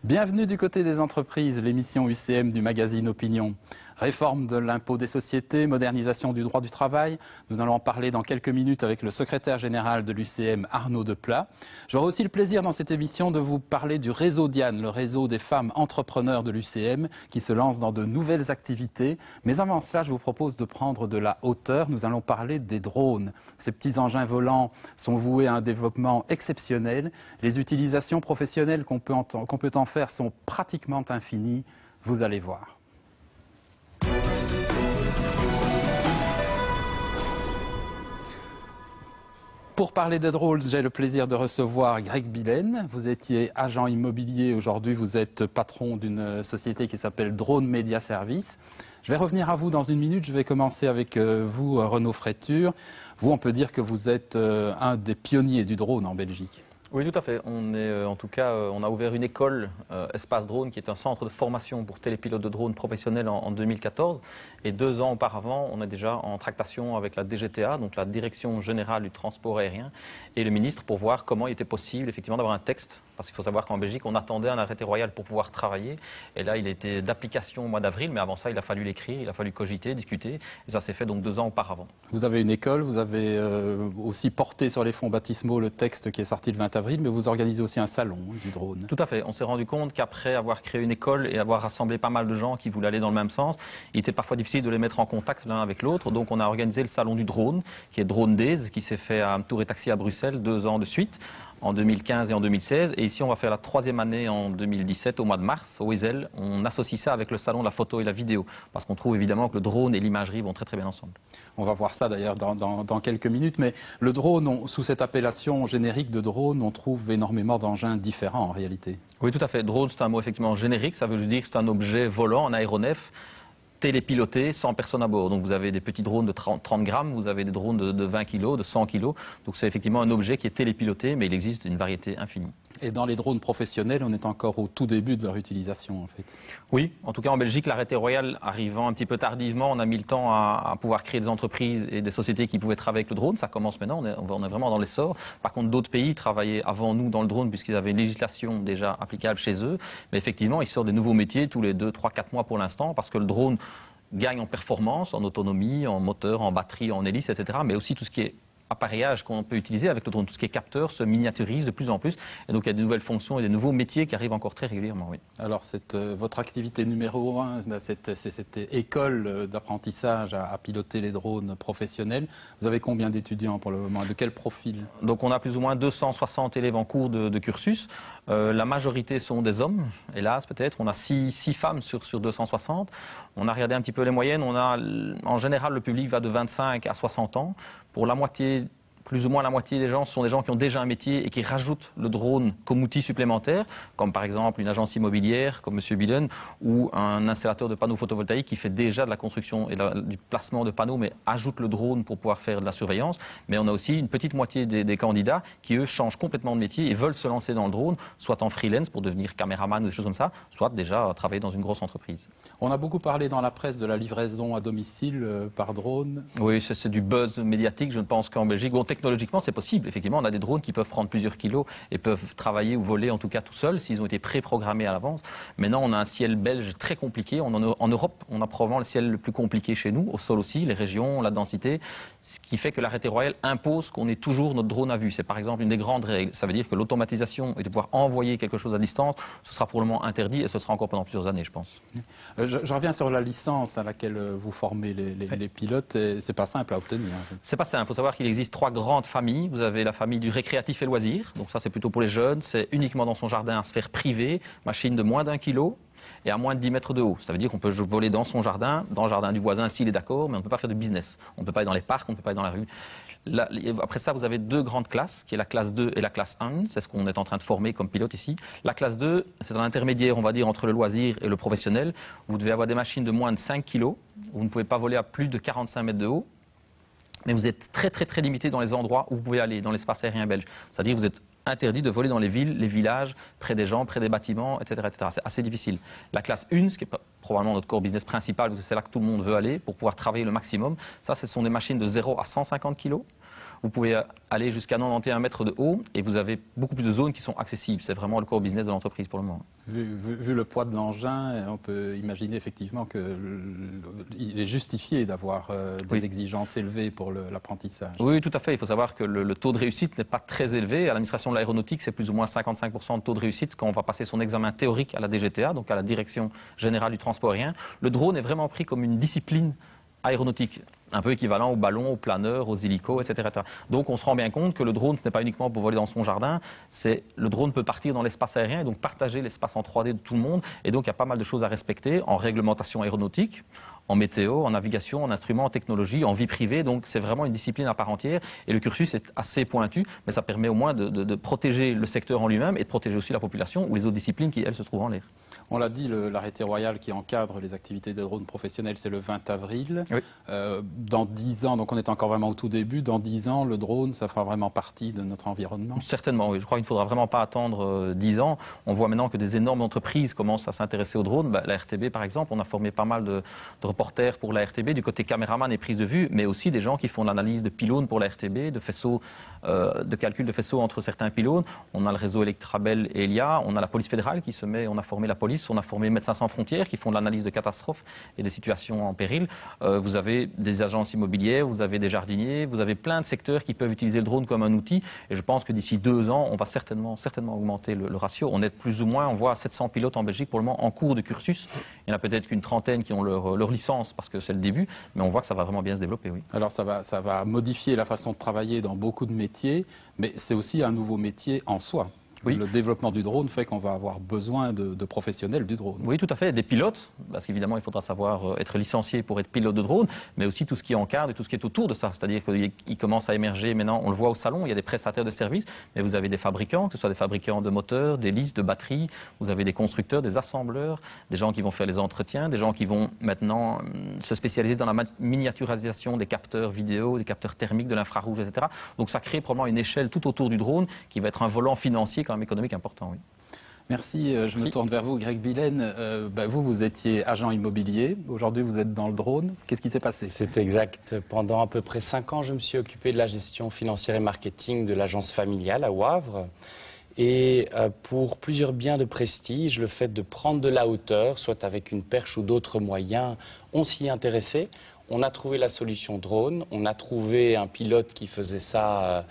Bienvenue du côté des entreprises, l'émission UCM du magazine Opinion. Réforme de l'impôt des sociétés, modernisation du droit du travail. Nous allons en parler dans quelques minutes avec le secrétaire général de l'UCM, Arnaud Deplat. J'aurai aussi le plaisir dans cette émission de vous parler du réseau Diane, le réseau des femmes entrepreneurs de l'UCM qui se lance dans de nouvelles activités. Mais avant cela, je vous propose de prendre de la hauteur. Nous allons parler des drones. Ces petits engins volants sont voués à un développement exceptionnel. Les utilisations professionnelles qu'on peut en faire sont pratiquement infinies. Vous allez voir. Pour parler des drones, j'ai le plaisir de recevoir Greg Billen. Vous étiez agent immobilier, aujourd'hui vous êtes patron d'une société qui s'appelle Drone Media Service. Je vais revenir à vous dans une minute, je vais commencer avec vous, Renaud Fréture. Vous, on peut dire que vous êtes un des pionniers du drone en Belgique. Oui, tout à fait. On a ouvert une école Espace Drone qui est un centre de formation pour télépilotes de drones professionnels en 2014. Et 2 ans auparavant, on est déjà en tractation avec la DGTA, donc la Direction Générale du Transport Aérien, et le ministre pour voir comment il était possible effectivement d'avoir un texte. Parce qu'il faut savoir qu'en Belgique, on attendait un arrêté royal pour pouvoir travailler. Et là, il était d'application au mois d'avril, mais avant ça, il a fallu l'écrire, il a fallu cogiter, discuter. Et ça s'est fait donc 2 ans auparavant. Vous avez une école, vous avez aussi porté sur les fonds baptismaux le texte qui est sorti le 20 avril, mais vous organisez aussi un salon du drone. Tout à fait. On s'est rendu compte qu'après avoir créé une école et avoir rassemblé pas mal de gens qui voulaient aller dans le même sens, il était parfois difficile de les mettre en contact l'un avec l'autre. Donc on a organisé le salon du drone, qui est Drone Days, qui s'est fait à Tour et Taxi à Bruxelles 2 ans de suite, en 2015 et en 2016. Et ici, on va faire la 3e année en 2017, au mois de mars, au Wesel. On associe ça avec le salon de la photo et la vidéo, parce qu'on trouve évidemment que le drone et l'imagerie vont très très bien ensemble. On va voir ça d'ailleurs dans quelques minutes, mais le drone, sous cette appellation générique de drone, on trouve énormément d'engins différents en réalité. Oui, tout à fait. Drone, c'est un mot effectivement générique, ça veut dire que c'est un objet volant, un aéronef, télépiloté, sans personne à bord. Donc vous avez des petits drones de 30 grammes, vous avez des drones de 20 kg, de 100 kg. Donc c'est effectivement un objet qui est télépiloté, mais il existe une variété infinie. Et dans les drones professionnels, on est encore au tout début de leur utilisation en fait. Oui, en tout cas en Belgique, l'arrêté royal arrivant un petit peu tardivement, on a mis le temps à pouvoir créer des entreprises et des sociétés qui pouvaient travailler avec le drone. Ça commence maintenant, on est vraiment dans l'essor. Par contre, d'autres pays travaillaient avant nous dans le drone puisqu'ils avaient une législation déjà applicable chez eux. Mais effectivement, il sort des nouveaux métiers tous les 2, 3, 4 mois pour l'instant parce que le drone gagne en performance, en autonomie, en moteur, en batterie, en hélice, etc. Mais aussi tout ce qui est appareillage qu'on peut utiliser avec le drone, tout ce qui est capteur se miniaturise de plus en plus. Et donc il y a de nouvelles fonctions et des nouveaux métiers qui arrivent encore très régulièrement. Oui. Alors votre activité numéro 1, c'est cette école d'apprentissage à piloter les drones professionnels. Vous avez combien d'étudiants pour le moment? De quel profil? Donc on a plus ou moins 260 élèves en cours de cursus. La majorité sont des hommes, hélas peut-être. On a 6 femmes sur 260. On a regardé un petit peu les moyennes. En général, le public va de 25 à 60 ans. Pour la moitié, plus ou moins la moitié des gens, ce sont des gens qui ont déjà un métier et qui rajoutent le drone comme outil supplémentaire, comme par exemple une agence immobilière, comme M. Billen, ou un installateur de panneaux photovoltaïques qui fait déjà de la construction et du placement de panneaux, mais ajoute le drone pour pouvoir faire de la surveillance. Mais on a aussi une petite moitié des candidats qui, eux, changent complètement de métier et veulent se lancer dans le drone, soit en freelance pour devenir caméraman ou des choses comme ça, soit déjà travailler dans une grosse entreprise. On a beaucoup parlé dans la presse de la livraison à domicile par drone. Oui, c'est du buzz médiatique. Je ne pense qu'en Belgique, bon, technologiquement, c'est possible. Effectivement, on a des drones qui peuvent prendre plusieurs kilos et peuvent travailler ou voler, en tout cas tout seuls, s'ils ont été préprogrammés à l'avance. Maintenant, on a un ciel belge très compliqué. En Europe, on a probablement le ciel le plus compliqué chez nous, au sol aussi, les régions, la densité, ce qui fait que l'arrêté royal impose qu'on ait toujours notre drone à vue. C'est par exemple une des grandes règles. Ça veut dire que l'automatisation et de pouvoir envoyer quelque chose à distance, ce sera pour le moment interdit et ce sera encore pendant plusieurs années, je pense. Je reviens sur la licence à laquelle vous formez les pilotes. C'est pas simple à obtenir. En fait. C'est pas simple. Il faut savoir qu'il existe 3 grandes familles. Vous avez la famille du récréatif et loisir. Donc ça, c'est plutôt pour les jeunes. C'est uniquement dans son jardin à sphère privée, machine de moins d'1 kilo et à moins de 10 mètres de haut. Ça veut dire qu'on peut voler dans son jardin, dans le jardin du voisin s'il est d'accord, mais on ne peut pas faire de business. On ne peut pas aller dans les parcs, on ne peut pas aller dans la rue. Là, après ça, vous avez 2 grandes classes, qui est la classe 2 et la classe 1. C'est ce qu'on est en train de former comme pilote ici. La classe 2, c'est un intermédiaire, on va dire, entre le loisir et le professionnel. Vous devez avoir des machines de moins de 5 kg. Vous ne pouvez pas voler à plus de 45 mètres de haut. Mais vous êtes très très très limité dans les endroits où vous pouvez aller, dans l'espace aérien belge. C'est-à-dire que vous êtes interdit de voler dans les villes, les villages, près des gens, près des bâtiments, etc. etc. C'est assez difficile. La classe 1, ce qui est probablement notre core business principal, parce que c'est là que tout le monde veut aller pour pouvoir travailler le maximum, ça, ce sont des machines de 0 à 150 kg. vous pouvez aller jusqu'à 91 mètres de haut et vous avez beaucoup plus de zones qui sont accessibles. C'est vraiment le core business de l'entreprise pour le moment. Vu le poids de l'engin, on peut imaginer effectivement qu'il est justifié d'avoir des exigences élevées pour l'apprentissage. Oui, tout à fait. Il faut savoir que le taux de réussite n'est pas très élevé. À l'administration de l'aéronautique, c'est plus ou moins 55% de taux de réussite quand on va passer son examen théorique à la DGTA, donc à la Direction Générale du Transport Aérien. Le drone est vraiment pris comme une discipline aéronautique, un peu équivalent au ballon, aux planeurs, aux hélicos, etc. Donc on se rend bien compte que le drone, ce n'est pas uniquement pour voler dans son jardin, le drone peut partir dans l'espace aérien et donc partager l'espace en 3D de tout le monde. Et donc il y a pas mal de choses à respecter en réglementation aéronautique, en météo, en navigation, en instruments, en technologie, en vie privée. Donc c'est vraiment une discipline à part entière. Et le cursus est assez pointu, mais ça permet au moins de protéger le secteur en lui-même et de protéger aussi la population ou les autres disciplines qui, elles, se trouvent en l'air. On l'a dit, l'arrêté royal qui encadre les activités de drone professionnels, c'est le 20 avril. Oui. Dans 10 ans, donc on est encore vraiment au tout début, dans 10 ans, le drone, ça fera vraiment partie de notre environnement? Certainement, oui. Je crois qu'il ne faudra vraiment pas attendre 10 ans. On voit maintenant que des énormes entreprises commencent à s'intéresser au drone. La RTB, par exemple, on a formé pas mal de reporters pour la RTB, du côté caméraman et prise de vue, mais aussi des gens qui font l'analyse de pylônes pour la RTB, de faisceaux, de calcul de faisceaux entre certains pylônes. On a le réseau Electrabel et Elia, on a la police fédérale qui se met, on a formé la police, on a formé Médecins sans frontières qui font de l'analyse de catastrophes et des situations en péril. Vous avez des agences immobilières, vous avez des jardiniers, vous avez plein de secteurs qui peuvent utiliser le drone comme un outil. Et je pense que d'ici 2 ans, on va certainement augmenter le ratio. On est plus ou moins, on voit 700 pilotes en Belgique pour le moment en cours de cursus. Il y en a peut-être qu'une trentaine qui ont leur licence parce que c'est le début, mais on voit que ça va vraiment bien se développer, oui. Alors ça va modifier la façon de travailler dans beaucoup de métiers, mais c'est aussi un nouveau métier en soi. Oui. Le développement du drone fait qu'on va avoir besoin de professionnels du drone. Oui, tout à fait. Des pilotes, parce qu'évidemment, il faudra savoir être licencié pour être pilote de drone, mais aussi tout ce qui encadre et tout ce qui est autour de ça. C'est-à-dire qu'il commence à émerger maintenant, on le voit au salon, il y a des prestataires de services, mais vous avez des fabricants, que ce soit des fabricants de moteurs, d'hélices, de batteries, vous avez des constructeurs, des assembleurs, des gens qui vont faire les entretiens, des gens qui vont maintenant se spécialiser dans la miniaturisation des capteurs vidéo, des capteurs thermiques, de l'infrarouge, etc. Donc ça crée probablement une échelle tout autour du drone qui va être un volant financier quand même économique important, oui. Merci. Je me tourne vers vous, Greg Billen. Vous étiez agent immobilier. Aujourd'hui, vous êtes dans le drone. Qu'est-ce qui s'est passé? C'est exact. Pendant à peu près 5 ans, je me suis occupé de la gestion financière et marketing de l'agence familiale à Wavre. Et pour plusieurs biens de prestige, le fait de prendre de la hauteur, soit avec une perche ou d'autres moyens, on s'y intéressait. On a trouvé la solution drone, on a trouvé un pilote qui faisait ça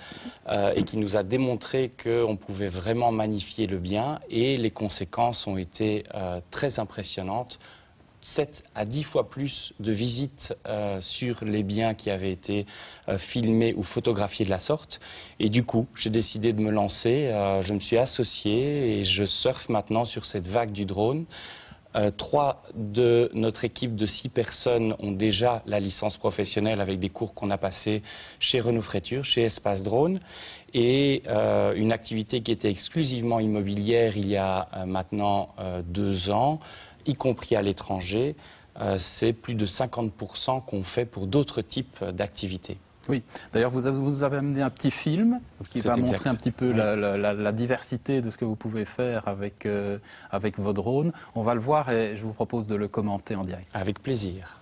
et qui nous a démontré qu'on pouvait vraiment magnifier le bien et les conséquences ont été très impressionnantes. 7 à 10 fois plus de visites sur les biens qui avaient été filmés ou photographiés de la sorte. Et du coup, j'ai décidé de me lancer, je me suis associé et je surfe maintenant sur cette vague du drone. 3 de notre équipe de 6 personnes ont déjà la licence professionnelle avec des cours qu'on a passés chez Renault Fréture, chez Espace Drone. Et une activité qui était exclusivement immobilière il y a maintenant 2 ans, y compris à l'étranger, c'est plus de 50% qu'on fait pour d'autres types d'activités. Oui, d'ailleurs vous avez amené un petit film qui va montrer un petit peu la diversité de ce que vous pouvez faire avec vos drones. On va le voir et je vous propose de le commenter en direct. Avec plaisir.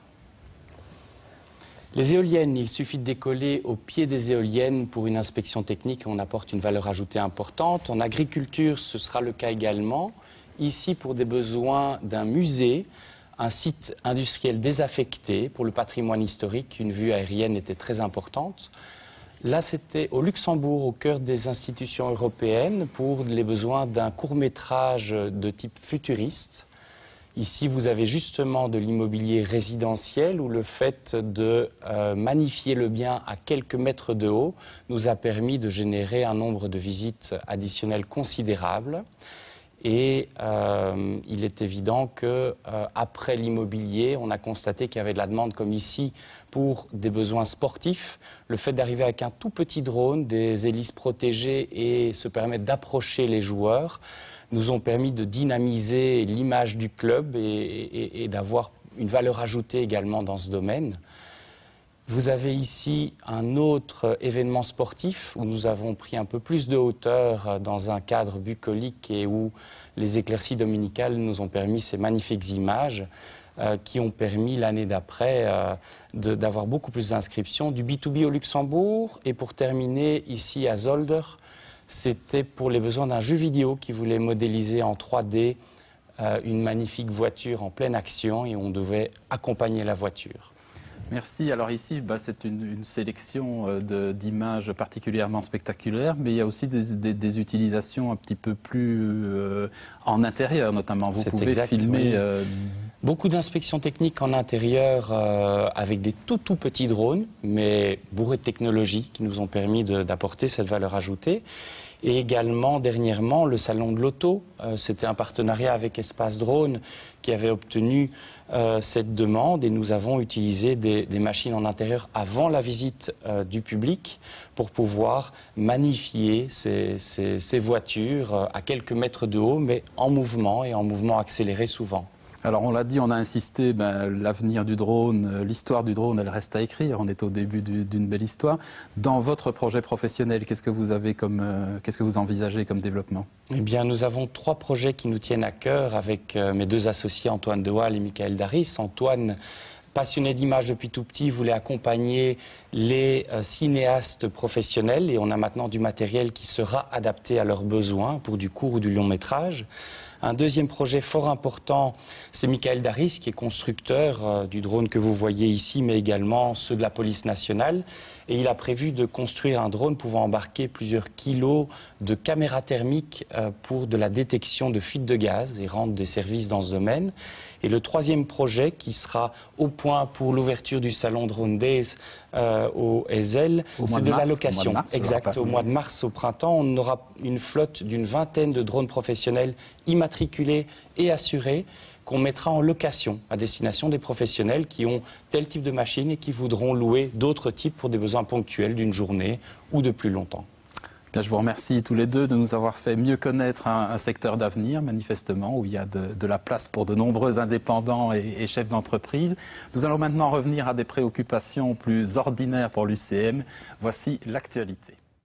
Les éoliennes, il suffit de décoller au pied des éoliennes pour une inspection technique et on apporte une valeur ajoutée importante. En agriculture, ce sera le cas également. Ici, pour des besoins d'un musée, un site industriel désaffecté pour le patrimoine historique, une vue aérienne était très importante. Là, c'était au Luxembourg, au cœur des institutions européennes, pour les besoins d'un court-métrage de type futuriste. Ici, vous avez justement de l'immobilier résidentiel où le fait de magnifier le bien à quelques mètres de haut nous a permis de générer un nombre de visites additionnelles considérable. Et il est évident qu'après l'immobilier, on a constaté qu'il y avait de la demande comme ici pour des besoins sportifs. Le fait d'arriver avec un tout petit drone, des hélices protégées et se permettre d'approcher les joueurs nous ont permis de dynamiser l'image du club et d'avoir une valeur ajoutée également dans ce domaine. Vous avez ici un autre événement sportif où nous avons pris un peu plus de hauteur dans un cadre bucolique et où les éclaircies dominicales nous ont permis ces magnifiques images. qui ont permis l'année d'après d'avoir beaucoup plus d'inscriptions, du B2B au Luxembourg. Et pour terminer, ici à Zolder, c'était pour les besoins d'un jeu vidéo qui voulait modéliser en 3D une magnifique voiture en pleine action et on devait accompagner la voiture. Merci. Alors ici, c'est une sélection d'images particulièrement spectaculaires, mais il y a aussi des utilisations un petit peu plus en intérieur, notamment. Vous pouvez filmer... Oui. Beaucoup d'inspections techniques en intérieur avec des tout petits drones, mais bourrés de technologies qui nous ont permis d'apporter cette valeur ajoutée. Et également, dernièrement, le Salon de l'Auto. C'était un partenariat avec Espace Drone qui avait obtenu cette demande et nous avons utilisé des machines en intérieur avant la visite du public pour pouvoir magnifier ces voitures à quelques mètres de haut, mais en mouvement et en mouvement accéléré souvent. Alors on l'a dit, on a insisté, l'avenir du drone, l'histoire du drone, elle reste à écrire. On est au début d'une belle histoire. Dans votre projet professionnel, qu'est-ce que vous envisagez comme développement? Eh bien, nous avons 3 projets qui nous tiennent à cœur avec mes 2 associés, Antoine Dewaal et Michael Daris. Antoine, passionné d'images depuis tout petit, voulait accompagner les cinéastes professionnels et on a maintenant du matériel qui sera adapté à leurs besoins pour du court ou du long métrage. Un deuxième projet fort important, c'est Michael Daris, qui est constructeur du drone que vous voyez ici, mais également ceux de la police nationale. Et il a prévu de construire un drone pouvant embarquer plusieurs kilos de caméras thermiques pour de la détection de fuites de gaz et rendre des services dans ce domaine. Et le troisième projet, qui sera au point pour l'ouverture du salon Drone Days au Ezel, c'est de la location. Exact, au mois de mars, au printemps, on aura une flotte d'une vingtaine de drones professionnels immatriculés et assurés qu'on mettra en location à destination des professionnels qui ont tel type de machine et qui voudront louer d'autres types pour des besoins ponctuels d'une journée ou de plus longtemps. Bien, je vous remercie tous les deux de nous avoir fait mieux connaître un secteur d'avenir, manifestement, où il y a de la place pour de nombreux indépendants et chefs d'entreprise. Nous allons maintenant revenir à des préoccupations plus ordinaires pour l'UCM. Voici l'actualité.